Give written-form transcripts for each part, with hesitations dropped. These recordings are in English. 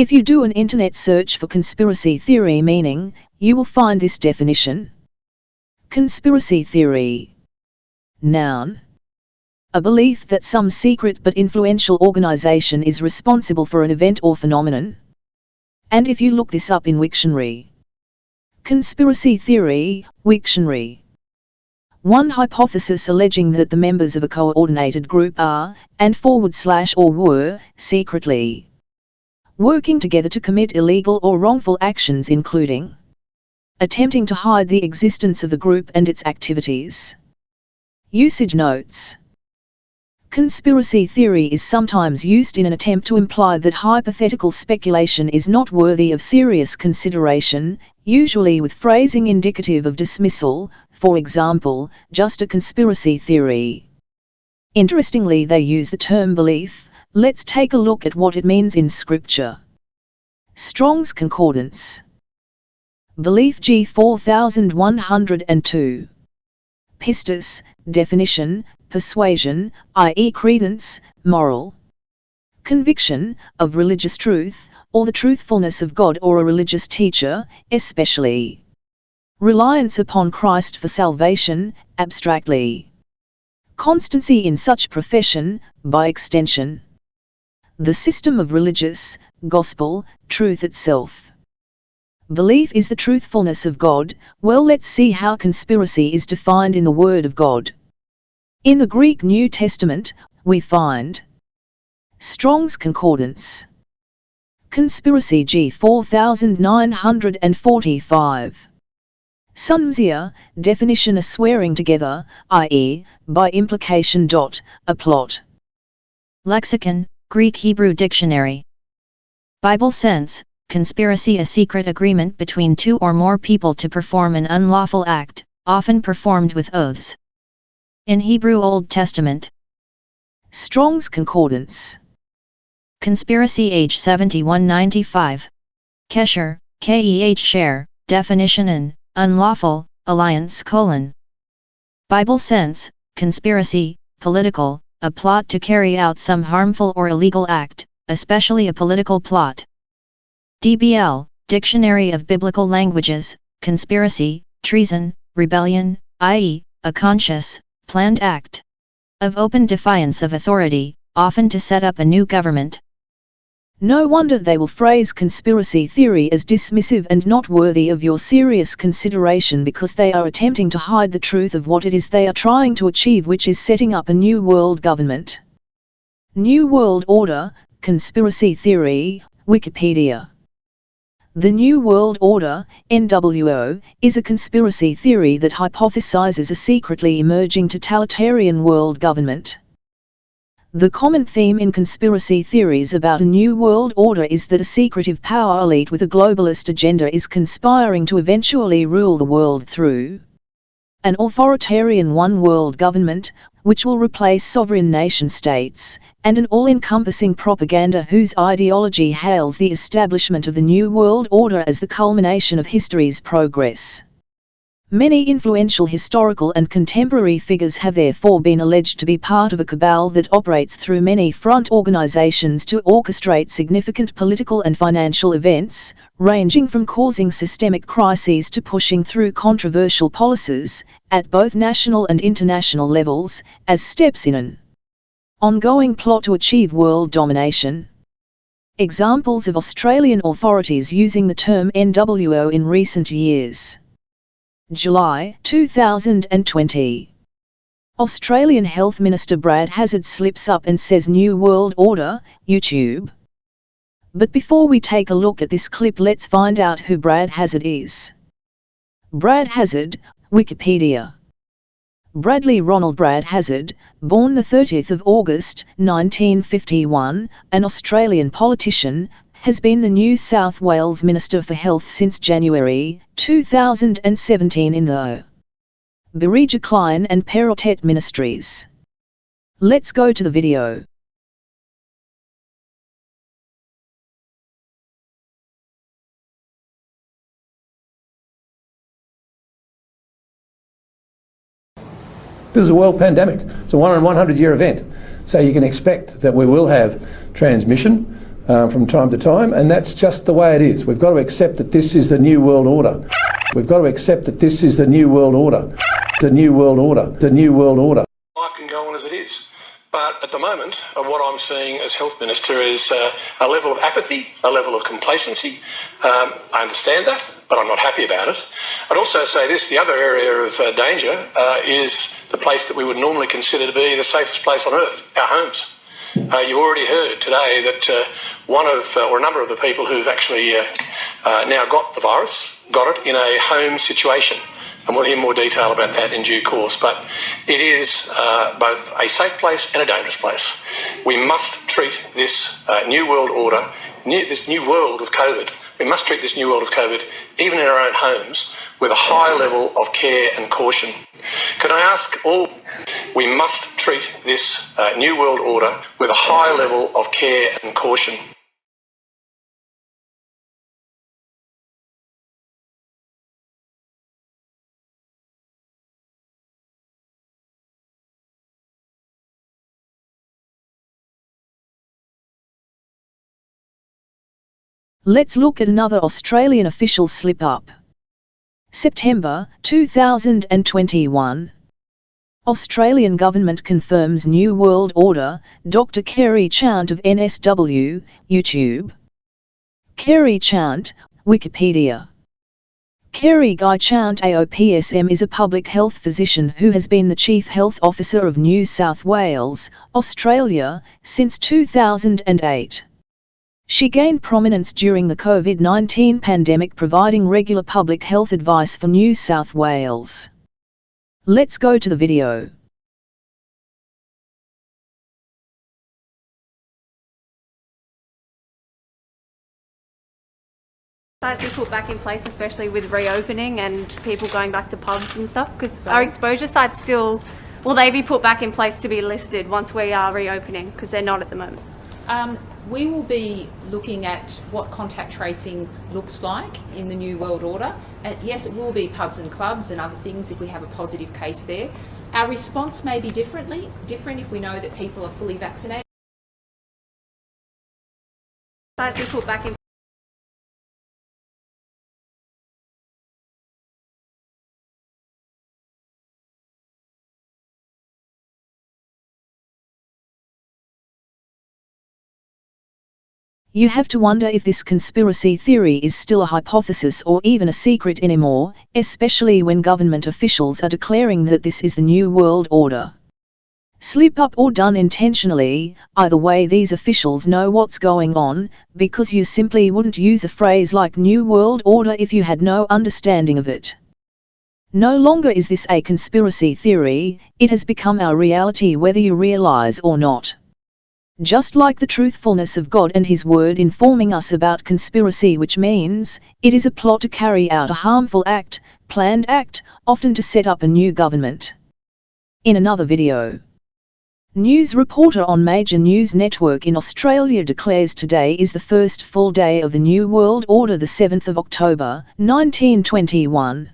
If you do an internet search for conspiracy theory meaning, you will find this definition. Conspiracy theory. Noun. A belief that some secret but influential organization is responsible for an event or phenomenon. And if you look this up in Wiktionary. Conspiracy theory, Wiktionary. One hypothesis alleging that the members of a coordinated group are, and / or were, secretly working together to commit illegal or wrongful actions including attempting to hide the existence of the group and its activities. Usage notes. Conspiracy theory is sometimes used in an attempt to imply that hypothetical speculation is not worthy of serious consideration, usually with phrasing indicative of dismissal, for example, just a conspiracy theory. Interestingly, they use the term belief. Let's take a look at what it means in Scripture. Strong's Concordance. Belief G 4102. Pistis, definition, persuasion, i.e. credence, moral conviction, of religious truth, or the truthfulness of God or a religious teacher, especially reliance upon Christ for salvation, abstractly constancy in such profession, by extension the system of religious, gospel, truth itself. Belief is the truthfulness of God. Well, let's see how conspiracy is defined in the Word of God. In the Greek New Testament, we find Strong's Concordance. Conspiracy G 4945. Sumsia, definition a swearing together, i.e., by implication. A plot. Lexicon, Greek Hebrew Dictionary. Bible sense, conspiracy a secret agreement between two or more people to perform an unlawful act, often performed with oaths. In Hebrew Old Testament. Strong's Concordance. Conspiracy H 7195. Qesher, sher, definition an, unlawful, alliance : Bible sense, conspiracy, political, a plot to carry out some harmful or illegal act, especially a political plot. DBL, Dictionary of Biblical Languages, conspiracy, treason, rebellion, i.e., a conscious, planned act of open defiance of authority, often to set up a new government. No wonder they will phrase conspiracy theory as dismissive and not worthy of your serious consideration, because they are attempting to hide the truth of what it is they are trying to achieve, which is setting up a new world government. New World Order, conspiracy theory, Wikipedia. The New World Order, NWO, is a conspiracy theory that hypothesizes a secretly emerging totalitarian world government. The common theme in conspiracy theories about a new world order is that a secretive power elite with a globalist agenda is conspiring to eventually rule the world through an authoritarian one-world government, which will replace sovereign nation-states, and an all-encompassing propaganda whose ideology hails the establishment of the New World Order as the culmination of history's progress. Many influential historical and contemporary figures have therefore been alleged to be part of a cabal that operates through many front organizations to orchestrate significant political and financial events, ranging from causing systemic crises to pushing through controversial policies, at both national and international levels, as steps in an ongoing plot to achieve world domination. Examples of Australian authorities using the term NWO in recent years. July 2020. Australian Health Minister Brad Hazzard slips up and says New World Order, YouTube. But before we take a look at this clip, let's find out who Brad Hazzard is. Brad Hazzard, Wikipedia. Bradley Ronald Brad Hazzard, born the 30th of August, 1951, an Australian politician, has been the New South Wales Minister for Health since January 2017 in the Birija Klein and Perotet ministries. Let's go to the video. This is a world pandemic. It's a 1 in 100 year event. So you can expect that we will have transmission from time to time, and that's just the way it is. We've got to accept that this is the new world order. We've got to accept that this is the new world order. The new world order. The new world order. Life can go on as it is. But at the moment, what I'm seeing as Health Minister is a level of apathy, a level of complacency. I understand that, but I'm not happy about it. I'd also say this, the other area of danger is the place that we would normally consider to be the safest place on earth, our homes. You've already heard today that or a number of the people who've actually now got the virus, got it in a home situation. And we'll hear more detail about that in due course. But it is both a safe place and a dangerous place. We must treat this new world order, this new world of COVID, we must treat this new world of COVID, even in our own homes, with a high level of care and caution. Can I ask all, we must treat this new world order with a high level of care and caution. Let's look at another Australian official slip-up. September 2021. Australian government confirms New World Order, Dr. Kerry Chant of NSW, YouTube. Kerry Chant, Wikipedia. Kerry Guy Chant AOPSM is a public health physician who has been the Chief Health Officer of New South Wales, Australia, since 2008. She gained prominence during the COVID-19 pandemic, providing regular public health advice for New South Wales. Let's go to the video. Be put back in place, especially with reopening and people going back to pubs and stuff, because our exposure sites still, will they be put back in place to be listed once we are reopening, because they're not at the moment? We will be looking at what contact tracing looks like in the New World Order. And yes, it will be pubs and clubs and other things if we have a positive case there. Our response may be different if we know that people are fully vaccinated. Be put back in. You have to wonder if this conspiracy theory is still a hypothesis or even a secret anymore, especially when government officials are declaring that this is the New World Order. Slip up or done intentionally, either way these officials know what's going on, because you simply wouldn't use a phrase like New World Order if you had no understanding of it. No longer is this a conspiracy theory, it has become our reality whether you realize or not. Just like the truthfulness of God and His Word informing us about conspiracy, which means it is a plot to carry out a harmful act, planned act, often to set up a new government. In another video, news reporter on major news network in Australia declares today is the first full day of the New World Order, the 7th of October, 1921.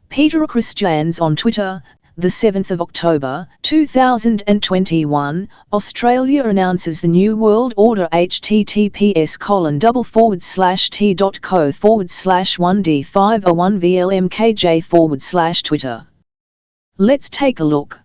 Peter Christians on Twitter, the 7th of October, 2021, Australia announces the New World Order. https://t.co/1d501vlmkj/Twitter. Let's take a look.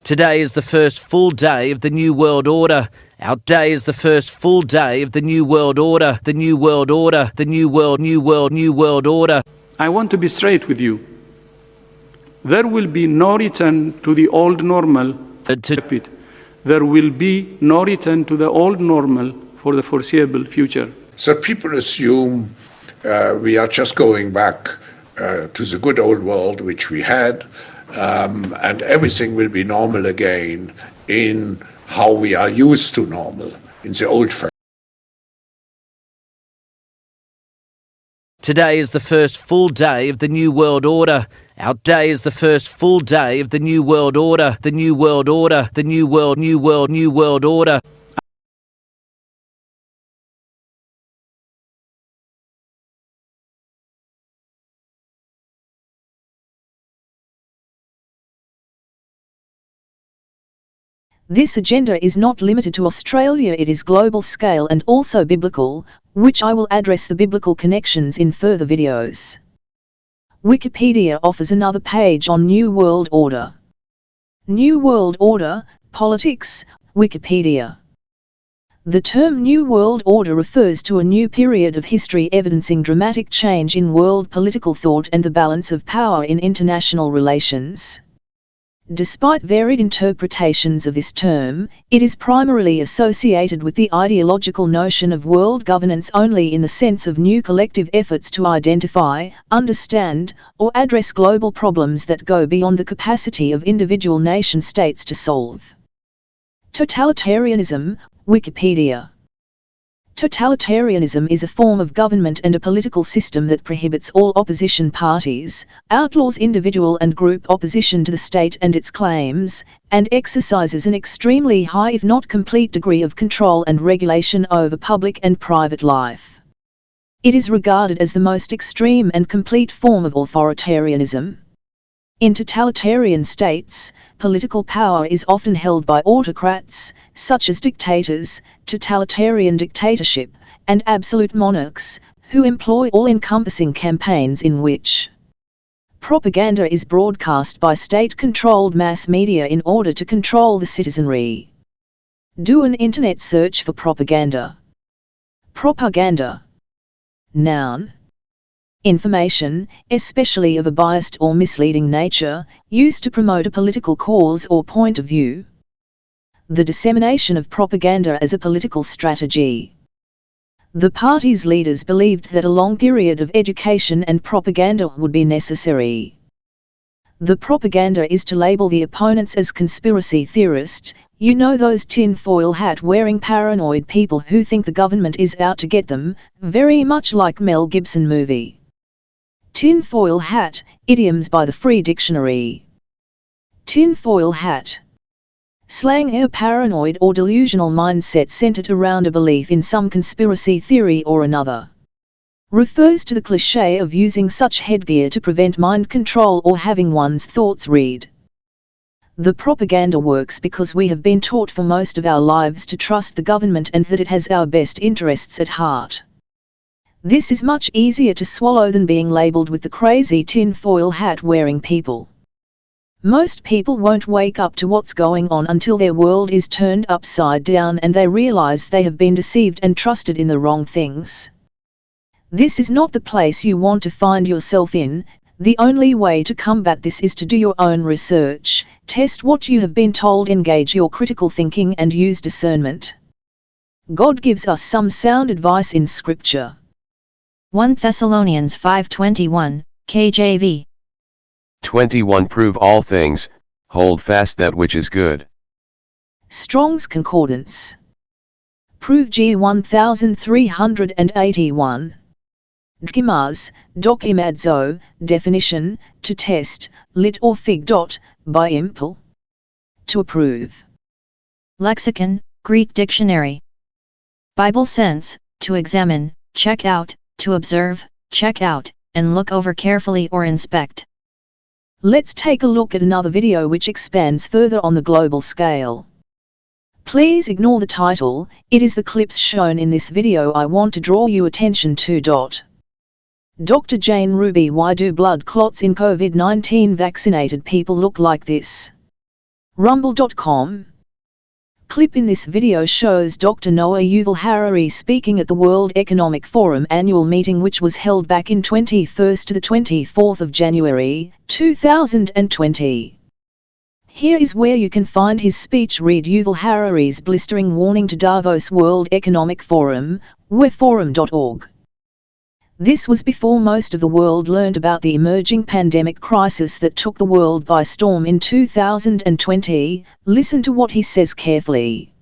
Today is the first full day of the New World Order. Our day is the first full day of the New World Order. The New World Order. The New World Order. I want to be straight with you. There will be no return to the old normal. There will be no return to the old normal for the foreseeable future. So people assume we are just going back to the good old world which we had, and everything will be normal again in how we are used to normal, in the old fashion. Today is the first full day of the New World Order. Our day is the first full day of the New World Order. The New World Order. The New World Order. This agenda is not limited to Australia, it is global scale and also biblical, which I will address the biblical connections in further videos. Wikipedia offers another page on New World Order. New World Order, Politics, Wikipedia. The term New World Order refers to a new period of history evidencing dramatic change in world political thought and the balance of power in international relations. Despite varied interpretations of this term, it is primarily associated with the ideological notion of world governance only in the sense of new collective efforts to identify, understand, or address global problems that go beyond the capacity of individual nation-states to solve. Totalitarianism, Wikipedia. Totalitarianism is a form of government and a political system that prohibits all opposition parties, outlaws individual and group opposition to the state and its claims, and exercises an extremely high if not complete degree of control and regulation over public and private life. It is regarded as the most extreme and complete form of authoritarianism. In totalitarian states, political power is often held by autocrats, such as dictators, totalitarian dictatorship, and absolute monarchs, who employ all-encompassing campaigns in which propaganda is broadcast by state-controlled mass media in order to control the citizenry. Do an internet search for propaganda. Propaganda. Noun. Information, especially of a biased or misleading nature, used to promote a political cause or point of view. The dissemination of propaganda as a political strategy. The party's leaders believed that a long period of education and propaganda would be necessary. The propaganda is to label the opponents as conspiracy theorists, you know, those tin-foil hat-wearing paranoid people who think the government is out to get them, very much like Mel Gibson movie. Tin-foil hat, idioms by the Free Dictionary. Tin-foil hat. Slang, a paranoid or delusional mindset centered around a belief in some conspiracy theory or another. Refers to the cliché of using such headgear to prevent mind control or having one's thoughts read. The propaganda works because we have been taught for most of our lives to trust the government and that it has our best interests at heart. This is much easier to swallow than being labelled with the crazy tin-foil hat-wearing people. Most people won't wake up to what's going on until their world is turned upside down and they realize they have been deceived and trusted in the wrong things. This is not the place you want to find yourself in. The only way to combat this is to do your own research, test what you have been told, engage your critical thinking and use discernment. God gives us some sound advice in Scripture. 1 Thessalonians 5:21, KJV. 21 Prove all things, hold fast that which is good. Strong's Concordance. Prove G 1381. Dkimas, dokimadzo, definition, to test, lit or fig. By impl. To approve. Lexicon, Greek dictionary. Bible sense, to examine, check out, to observe, check out, and look over carefully or inspect. Let's take a look at another video which expands further on the global scale. Please ignore the title, it is the clips shown in this video I want to draw your attention to. Dr. Jane Ruby, why do blood clots in COVID-19 vaccinated people look like this? Rumble.com. Clip in this video shows Dr. Noah Yuval Harari speaking at the World Economic Forum annual meeting, which was held back in 21st to the 24th of January, 2020. Here is where you can find his speech. Read Yuval Harari's blistering warning to Davos World Economic Forum, weforum.org. This was before most of the world learned about the emerging pandemic crisis that took the world by storm in 2020. Listen to what he says carefully.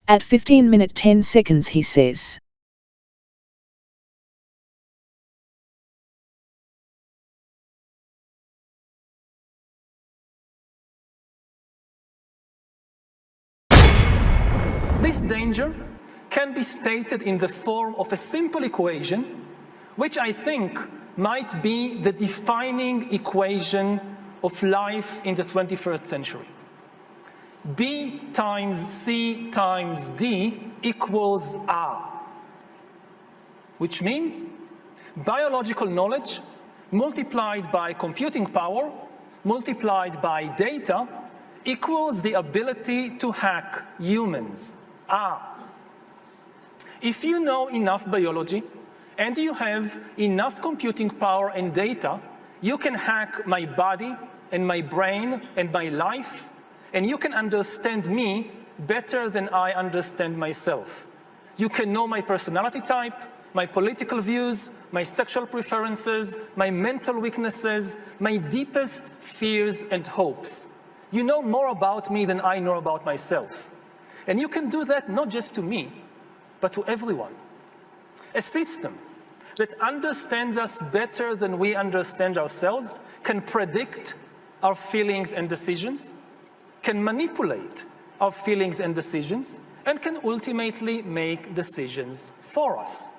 At 15 minutes 10 seconds he says, this danger can be stated in the form of a simple equation, which I think might be the defining equation of life in the 21st century. B times C times D equals R, which means biological knowledge multiplied by computing power multiplied by data equals the ability to hack humans, R. If you know enough biology and you have enough computing power and data, you can hack my body and my brain and my life, and you can understand me better than I understand myself. You can know my personality type, my political views, my sexual preferences, my mental weaknesses, my deepest fears and hopes. You know more about me than I know about myself. And you can do that not just to me, but to everyone. A system that understands us better than we understand ourselves can predict our feelings and decisions, can manipulate our feelings and decisions, and can ultimately make decisions for us.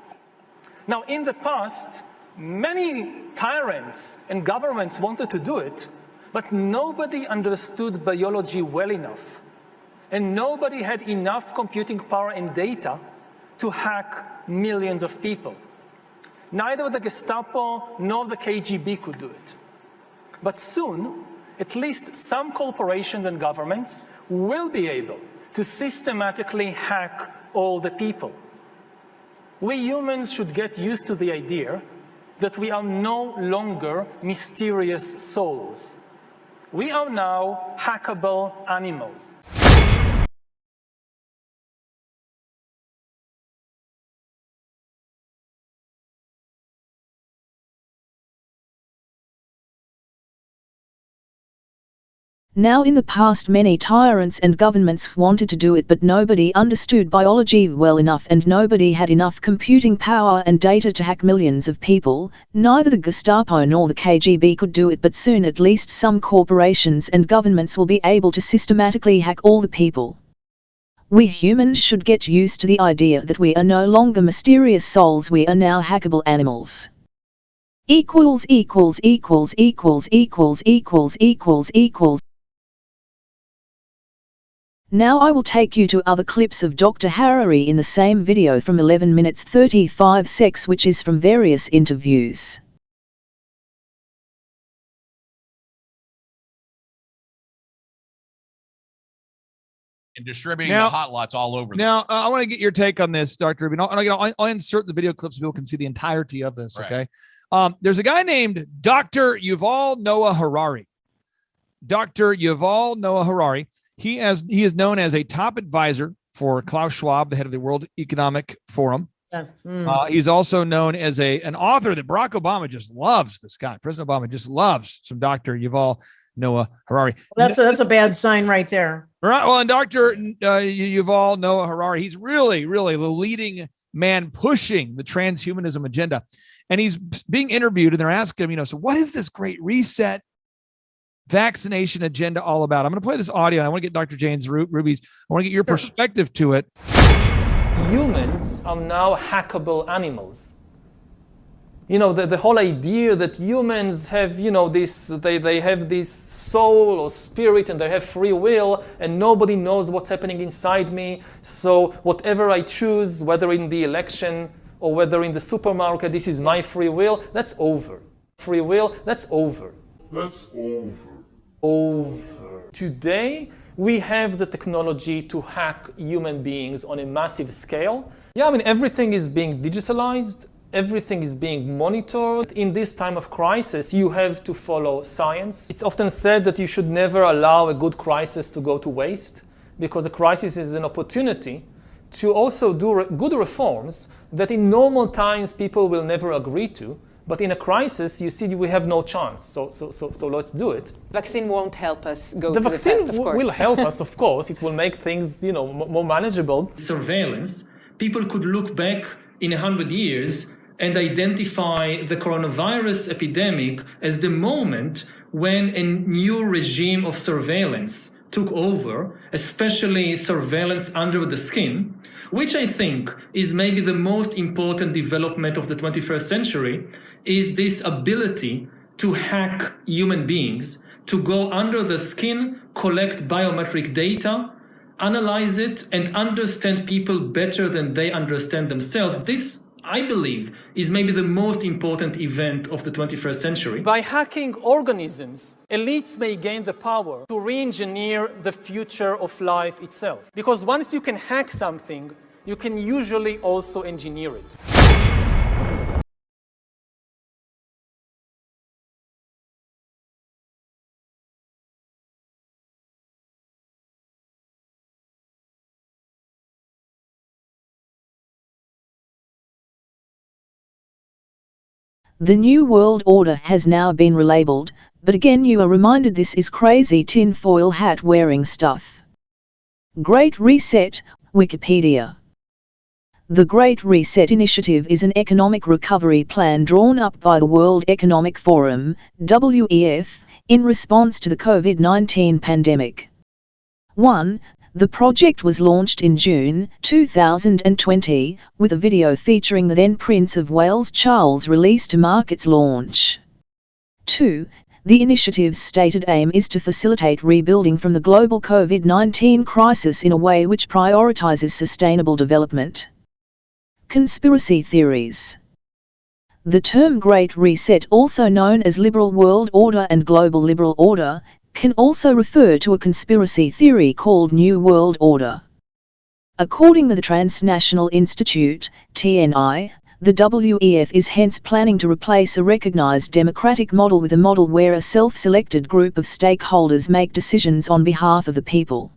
Now, in the past, many tyrants and governments wanted to do it, but nobody understood biology well enough, and nobody had enough computing power and data to hack millions of people. Neither the Gestapo nor the KGB could do it. But soon, at least some corporations and governments will be able to systematically hack all the people. We humans should get used to the idea that we are no longer mysterious souls. We are now hackable animals. Now in the past many tyrants and governments wanted to do it, but nobody understood biology well enough and nobody had enough computing power and data to hack millions of people. Neither the Gestapo nor the KGB could do it, but soon at least some corporations and governments will be able to systematically hack all the people. We humans should get used to the idea that we are no longer mysterious souls, we are now hackable animals. Equals. Now I will take you to other clips of Dr. Harari in the same video from 11 minutes 35 seconds, which is from various interviews. And distributing the hot lots all over. Now, I want to get your take on this, Dr. Rubin. I'll insert the video clips so people can see the entirety of this, okay? There's a guy named Dr. Yuval Noah Harari. Dr. Yuval Noah Harari. He is known as a top advisor for Klaus Schwab, the head of the World Economic Forum. He's also known as an author that Barack Obama just loves. This guy, President Obama, just loves some Dr. Yuval Noah Harari. Well, that's a bad sign right there. Right. Well, and Dr. Yuval Noah Harari, he's really, really the leading man pushing the transhumanism agenda. And he's being interviewed, and they're asking him, so what is this great reset vaccination agenda all about? I'm going to play this audio, and I want to get Dr. James Ruby's. I want to get your perspective to it. Humans are now hackable animals. The whole idea that humans have, they have this soul or spirit and they have free will and nobody knows what's happening inside me. So whatever I choose, whether in the election or whether in the supermarket, this is my free will, that's over. Free will, that's over. That's over. Today, we have the technology to hack human beings on a massive scale. Yeah, everything is being digitalized. Everything is being monitored. In this time of crisis, you have to follow science. It's often said that you should never allow a good crisis to go to waste, because a crisis is an opportunity to also do good reforms that in normal times people will never agree to. But in a crisis, you see, we have no chance. So let's do it. Vaccine won't help us go to the test, of course. The vaccine will help us, of course. It will make things, more manageable. Surveillance. People could look back in 100 years and identify the coronavirus epidemic as the moment when a new regime of surveillance took over, especially surveillance under the skin, which I think is maybe the most important development of the 21st century, is this ability to hack human beings, to go under the skin, collect biometric data, analyze it, and understand people better than they understand themselves. This, I believe, is maybe the most important event of the 21st century. By hacking organisms, elites may gain the power to re-engineer the future of life itself. Because once you can hack something, you can usually also engineer it. The New World Order has now been relabeled, but again you are reminded this is crazy tin-foil hat-wearing stuff. Great Reset, Wikipedia. The Great Reset Initiative is an economic recovery plan drawn up by the World Economic Forum, WEF, in response to the COVID-19 pandemic. 1. The project was launched in June 2020, with a video featuring the then Prince of Wales Charles released to mark its launch. 2. The initiative's stated aim is to facilitate rebuilding from the global COVID-19 crisis in a way which prioritizes sustainable development. Conspiracy theories. The term Great Reset, also known as Liberal World Order and Global Liberal Order, can also refer to a conspiracy theory called New World Order. According to the Transnational Institute, TNI, the WEF is hence planning to replace a recognized democratic model with a model where a self-selected group of stakeholders make decisions on behalf of the people.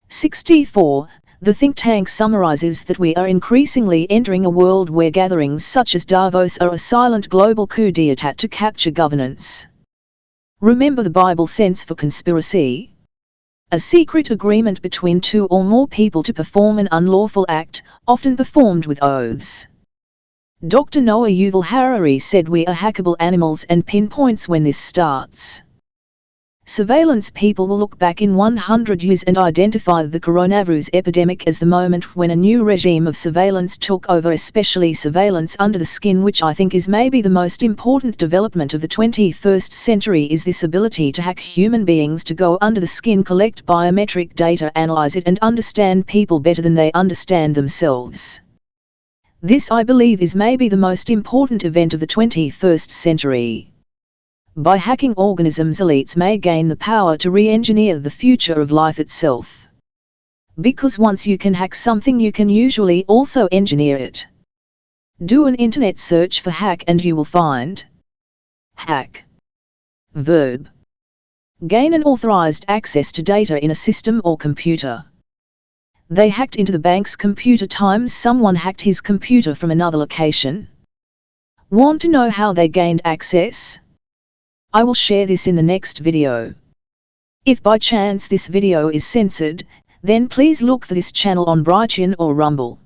64. The think tank summarizes that we are increasingly entering a world where gatherings such as Davos are a silent global coup d'etat to capture governance. Remember the Bible sense for conspiracy? A secret agreement between two or more people to perform an unlawful act, often performed with oaths. Dr. Noah Yuval Harari said we are hackable animals and pinpoints when this starts. Surveillance people will look back in 100 years and identify the coronavirus epidemic as the moment when a new regime of surveillance took over, especially surveillance under the skin, which I think is maybe the most important development of the 21st century, is this ability to hack human beings to go under the skin, collect biometric data, analyze it and understand people better than they understand themselves. This, I believe, is maybe the most important event of the 21st century. By hacking organisms, elites may gain the power to re-engineer the future of life itself. Because once you can hack something, you can usually also engineer it. Do an internet search for hack and you will find hack. Verb. Gain unauthorized access to data in a system or computer. They hacked into the bank's computer times someone hacked his computer from another location. Want to know how they gained access? I will share this in the next video. If by chance this video is censored, then please look for this channel on Brighteon or Rumble.